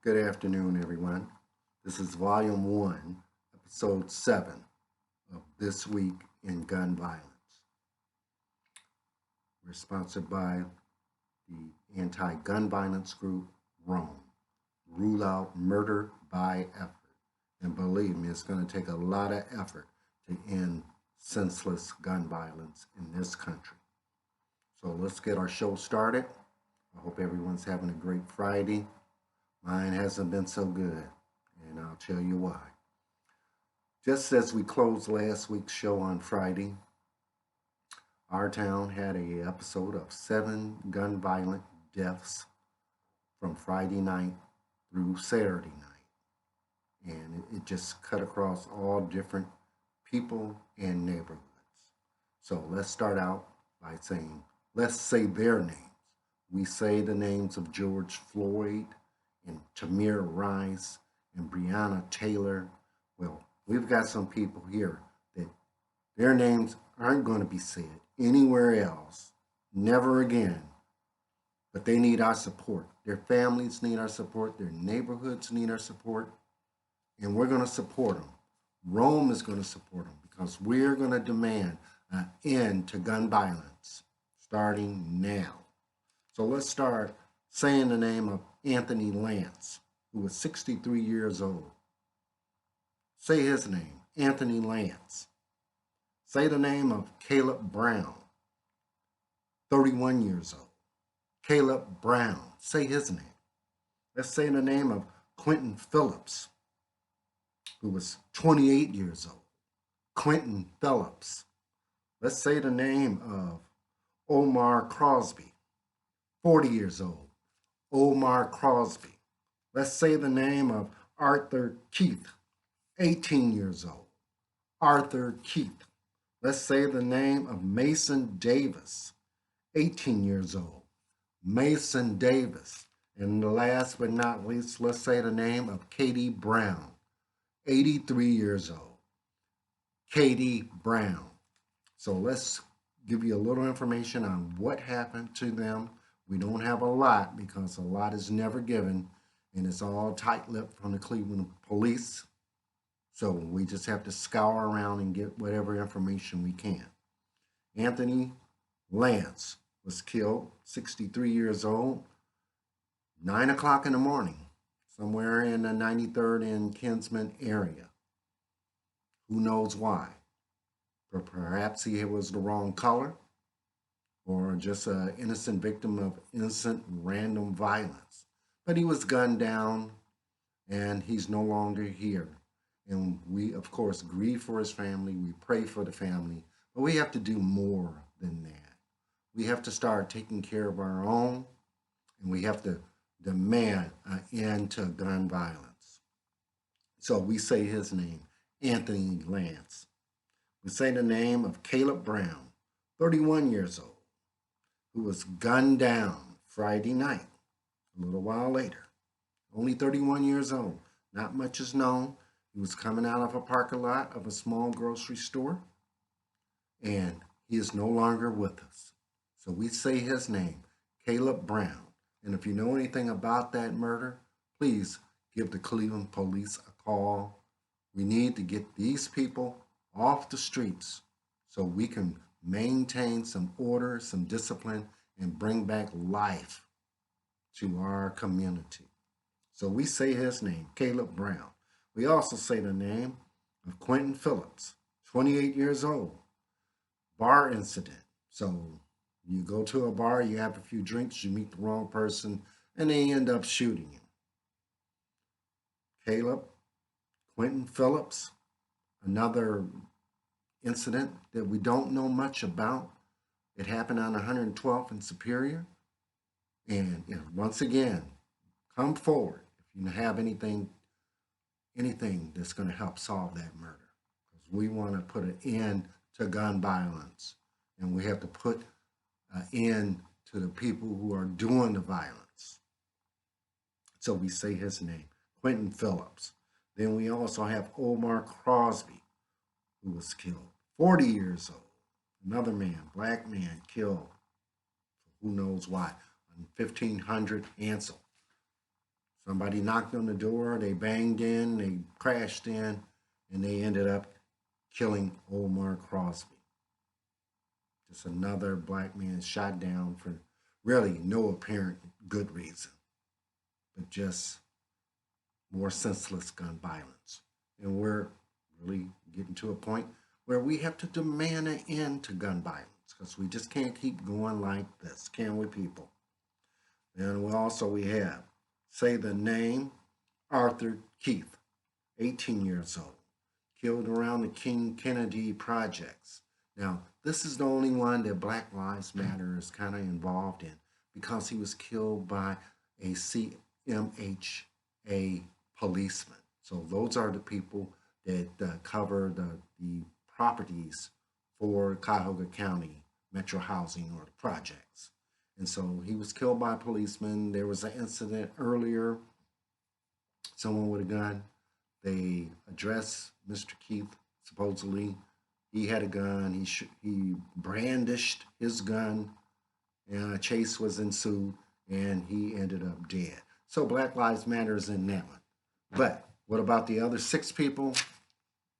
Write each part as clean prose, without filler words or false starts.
Good afternoon, everyone. This is Volume 1, Episode 7 of This Week in Gun Violence. We're sponsored by the anti-gun violence group, ROAM. Rule out murder by effort. And believe me, it's going to take a lot of effort to end senseless gun violence in this country. So let's get our show started. I hope everyone's having a great Friday. Mine hasn't been so good, and I'll tell you why. Just as we closed last week's show on Friday, our town had an episode of 7 gun violent deaths from Friday night through Saturday night. And it just cut across all different people and neighborhoods. So let's start out by saying, let's say their names. We say the names of George Floyd and Tamir Rice and Breonna Taylor. Well, we've got some people here that their names aren't going to be said anywhere else, never again. But they need our support. Their families need our support. Their neighborhoods need our support. And we're going to support them. Rome is going to support them because we're going to demand an end to gun violence starting now. So let's start saying the name of Anthony Lance, who was 63 years old. Say his name, Anthony Lance. Say the name of Caleb Brown, 31 years old. Caleb Brown, say his name. Let's say the name of Quentin Phillips, who was 28 years old. Quentin Phillips. Let's say the name of Omar Crosby, 40 years old. Omar Crosby. Let's say the name of Arthur Keith, 18 years old. Arthur Keith. Let's say the name of Mason Davis, 18 years old. Mason Davis. And last but not least, let's say the name of Katie Brown, 83 years old. Katie Brown. So let's give you a little information on what happened to them. We don't have a lot because a lot is never given, and it's all tight-lipped from the Cleveland police. So we just have to scour around and get whatever information we can. Anthony Lance was killed, 63 years old, 9 o'clock in the morning, somewhere in the 93rd and Kinsman area. Who knows why? Perhaps he was the wrong color, or just an innocent victim of innocent random violence. But he was gunned down, and he's no longer here. And we, of course, grieve for his family. We pray for the family. But we have to do more than that. We have to start taking care of our own, and we have to demand an end to gun violence. So we say his name, Anthony Lance. We say the name of Caleb Brown, 31 years old, who was gunned down Friday night, a little while later. Only 31 years old. Not much is known. He was coming out of a parking lot of a small grocery store, and he is no longer with us. So we say his name, Caleb Brown. And if you know anything about that murder, please give the Cleveland police a call. We need to get these people off the streets so we can maintain some order, some discipline, and bring back life to our community. So we say his name, Caleb Brown. We also say the name of Quentin Phillips, 28 years old. Bar incident. So you go to a bar, you have a few drinks, you meet the wrong person, and they end up shooting you. Caleb, Quentin Phillips, another incident that we don't know much about. It happened on 112th and Superior. And once again, come forward if you have anything that's going to help solve that murder. Because we want to put an end to gun violence. And we have to put an end to the people who are doing the violence. So we say his name, Quentin Phillips. Then we also have Omar Crosby, who was killed, 40 years old. Another man, black man, killed, who knows why, on 1500 Ansel. Somebody knocked on the door, they banged in, they crashed in, and they ended up killing Omar Crosby. Just another black man shot down for really no apparent good reason, but just more senseless gun violence. And we're really getting to a point where we have to demand an end to gun violence because we just can't keep going like this, can we, people? And we have, say the name, Arthur Keith, 18 years old, killed around the King Kennedy projects. Now, this is the only one that Black Lives Matter is kind of involved in because he was killed by a CMHA policeman. So those are the people that cover the properties for Cuyahoga County Metro Housing or the projects. And so he was killed by a policeman. There was an incident earlier, someone with a gun. They addressed Mr. Keith, supposedly. He had a gun. He brandished his gun, and a chase was ensued, and he ended up dead. So Black Lives Matter is in that one. But what about the other 6 people?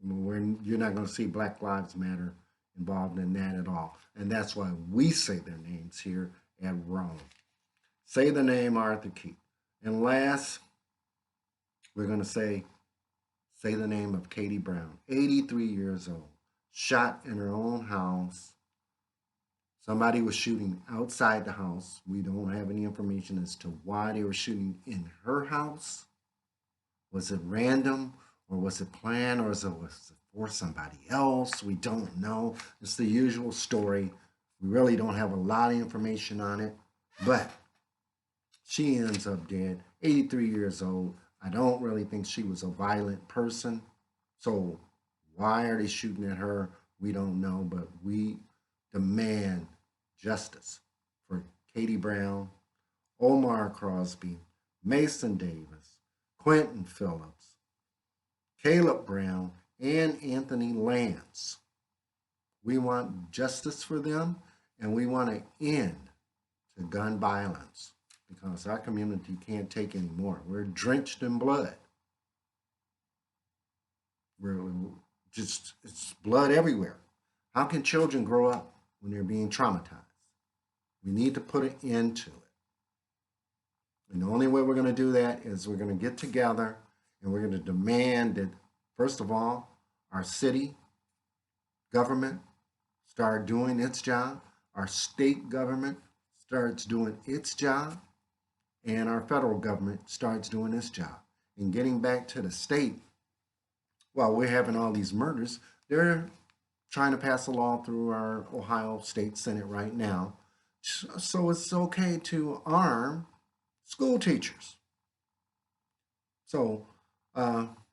You're not going to see Black Lives Matter involved in that at all. And that's why we say their names here at Rome. Say the name Arthur Keith. And last, we're going to say the name of Katie Brown, 83 years old, shot in her own house. Somebody was shooting outside the house. We don't have any information as to why they were shooting in her house. Was it random, or was it planned, or was it for somebody else? We don't know. It's the usual story. We really don't have a lot of information on it, but she ends up dead, 83 years old. I don't really think she was a violent person. So why are they shooting at her? We don't know, but we demand justice for Katie Brown, Omar Crosby, Mason Davis, Quentin Phillips, Caleb Brown, and Anthony Lance. We want justice for them, and we want to end to gun violence because our community can't take any more. We're drenched in blood. It's blood everywhere. How can children grow up when they're being traumatized? We need to put an end to it. And the only way we're going to do that is we're going to get together and we're going to demand that, first of all, our city government start doing its job, our state government starts doing its job, and our federal government starts doing its job. And getting back to the state, while we're having all these murders, they're trying to pass a law through our Ohio State Senate right now. So it's okay to arm school teachers. So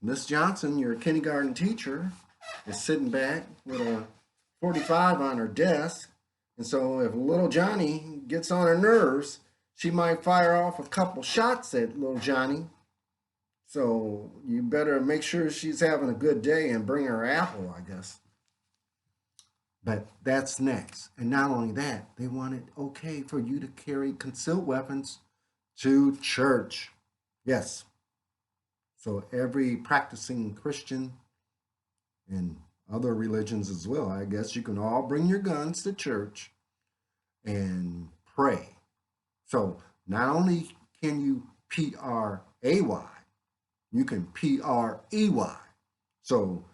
Miss Johnson, your kindergarten teacher, is sitting back with a 45 on her desk. And so if little Johnny gets on her nerves, she might fire off a couple shots at little Johnny. So you better make sure she's having a good day and bring her apple, I guess. But that's next. And not only that, they want it okay for you to carry concealed weapons to church. Yes. So every practicing Christian and other religions as well, I guess you can all bring your guns to church and pray. So not only can you P-R-A-Y, you can P-R-E-Y. So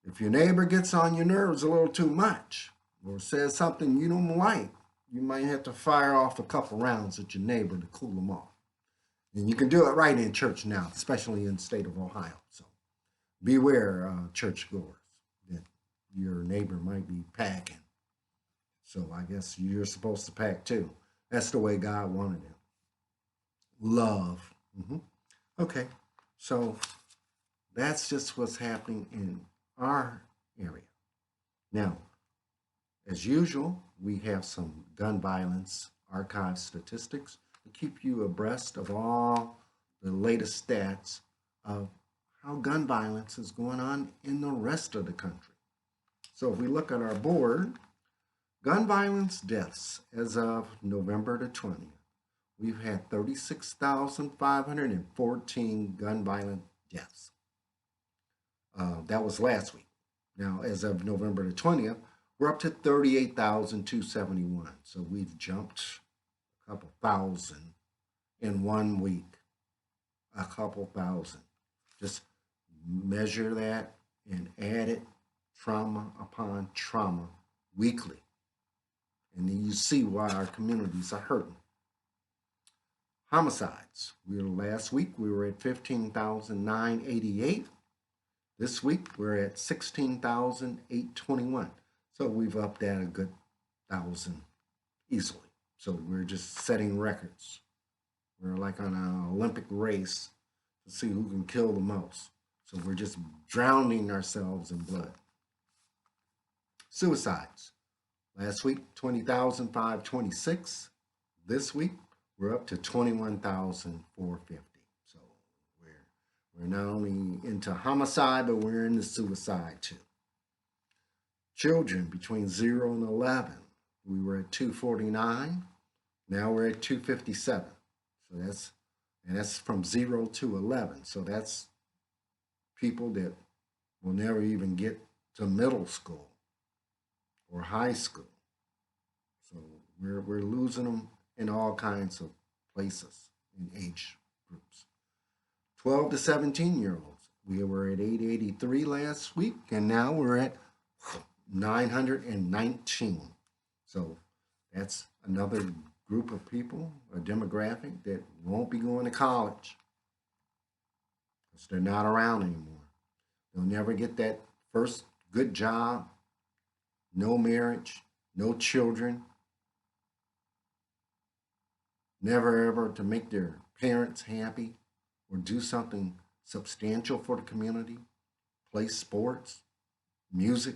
if your neighbor gets on your nerves a little too much or says something you don't like, you might have to fire off a couple rounds at your neighbor to cool them off. And you can do it right in church now, especially in the state of Ohio. So beware, churchgoers, that your neighbor might be packing. So I guess you're supposed to pack too. That's the way God wanted it. Love. Okay, so that's just what's happening in our area. Now, as usual, we have some gun violence archive statistics to keep you abreast of all the latest stats of how gun violence is going on in the rest of the country. So if we look at our board, gun violence deaths as of November the 20th we've had 36,514 gun violent deaths. That was last week. Now, as of November the 20th, we're up to 38,271. So we've jumped a couple thousand in 1 week. A couple thousand. Just measure that and add it trauma upon trauma weekly. And then you see why our communities are hurting. Homicides. Last week we were at 15,988. This week we're at 16,821. So we've upped that a good 1,000 easily. So we're just setting records. We're like on an Olympic race to see who can kill the most. So we're just drowning ourselves in blood. Suicides. Last week, 20,526. This week, we're up to 21,450. So we're not only into homicide, but we're into suicide too. Children between 0 and 11. We were at 249. Now we're at 257. So that's from 0 to 11. So that's people that will never even get to middle school or high school. So we're losing them in all kinds of places in age groups. 12 to 17-year-olds. We were at 883 last week, and now we're at 919. So that's another group of people, a demographic that won't be going to college because they're not around anymore. They'll never get that first good job, no marriage, no children, never ever to make their parents happy or do something substantial for the community, play sports, music,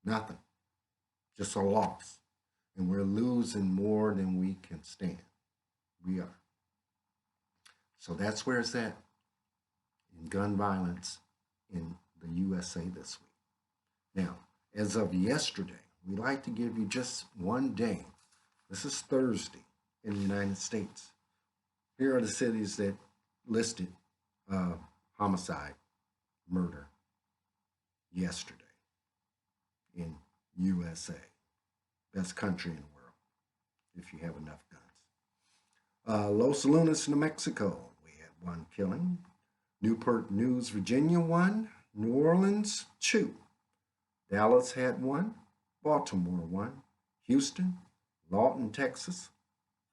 nothing, just a loss. And we're losing more than we can stand. We are. So that's where it's at in gun violence in the USA this week. Now, as of yesterday, we like to give you just one day. This is Thursday in the United States. Here are the cities that listed homicide, murder yesterday in USA. Best country in the world, if you have enough guns. Los Lunas, New Mexico, we had 1 killing. Newport News, Virginia, 1. New Orleans, 2. Dallas had 1. Baltimore, 1. Houston, Lawton,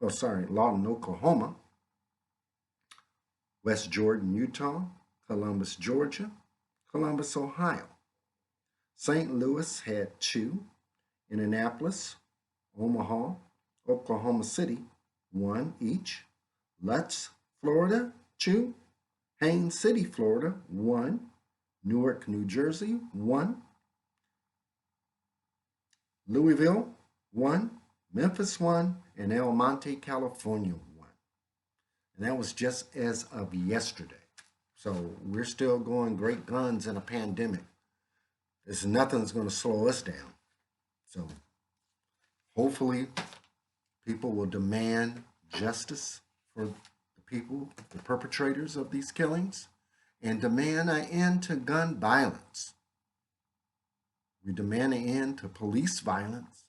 Lawton, Oklahoma. West Jordan, Utah. Columbus, Georgia. Columbus, Ohio. St. Louis had 2. Indianapolis, Omaha, Oklahoma City, 1 each. Lutz, Florida, 2. Haines City, Florida, 1. Newark, New Jersey, 1. Louisville, 1. Memphis, 1. And El Monte, California, 1. And that was just as of yesterday. So we're still going great guns in a pandemic. There's nothing's going to slow us down. So hopefully people will demand justice for the people, the perpetrators of these killings, and demand an end to gun violence. We demand an end to police violence.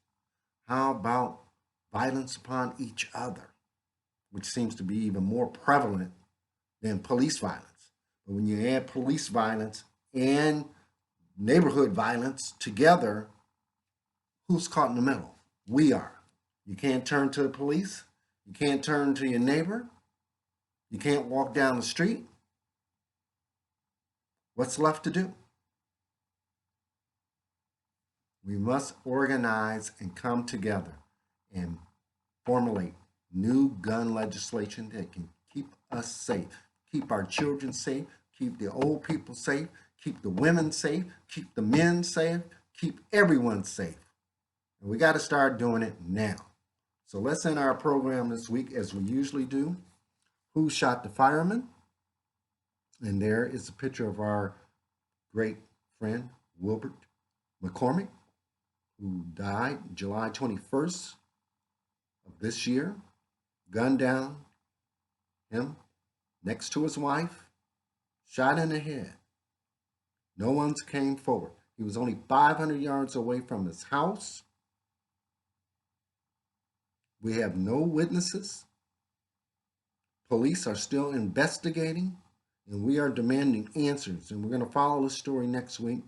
How about violence upon each other, which seems to be even more prevalent than police violence? But when you add police violence and neighborhood violence together, who's caught in the middle? We are. You can't turn to the police. You can't turn to your neighbor. You can't walk down the street. What's left to do? We must organize and come together and formulate new gun legislation that can keep us safe, keep our children safe, keep the old people safe, keep the women safe, keep the men safe, keep everyone safe. And we got to start doing it now. So let's end our program this week as we usually do. Who shot the fireman? And there is a picture of our great friend, Wilbert McCormick, who died July 21st of this year. gunned down him next to his wife, shot in the head. No one came forward. He was only 500 yards away from his house. We have no witnesses. Police are still investigating, and we are demanding answers. And we're going to follow this story next week.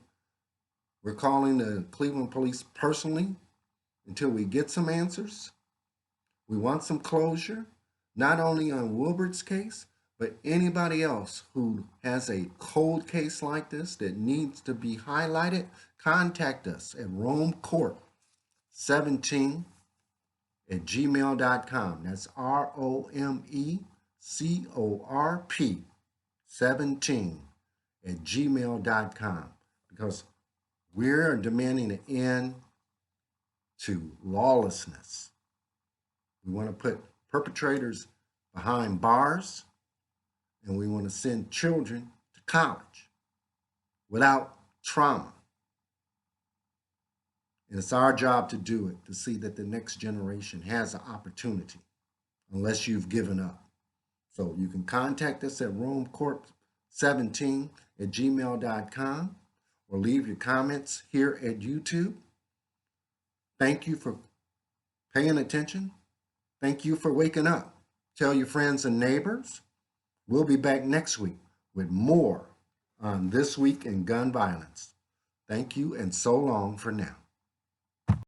We're calling the Cleveland police personally until we get some answers. We want some closure, not only on Wilbert's case, but anybody else who has a cold case like this that needs to be highlighted. Contact us at romecorp17@gmail.com. That's ROMECORP 17@gmail.com, because we're demanding an end to lawlessness. We want to put perpetrators behind bars, and we want to send children to college without trauma. And it's our job to do it, to see that the next generation has an opportunity, unless you've given up. So you can contact us at romecorp17@gmail.com or leave your comments here at YouTube. Thank you for paying attention. Thank you for waking up. Tell your friends and neighbors. We'll be back next week with more on This Week in Gun Violence. Thank you, and so long for now.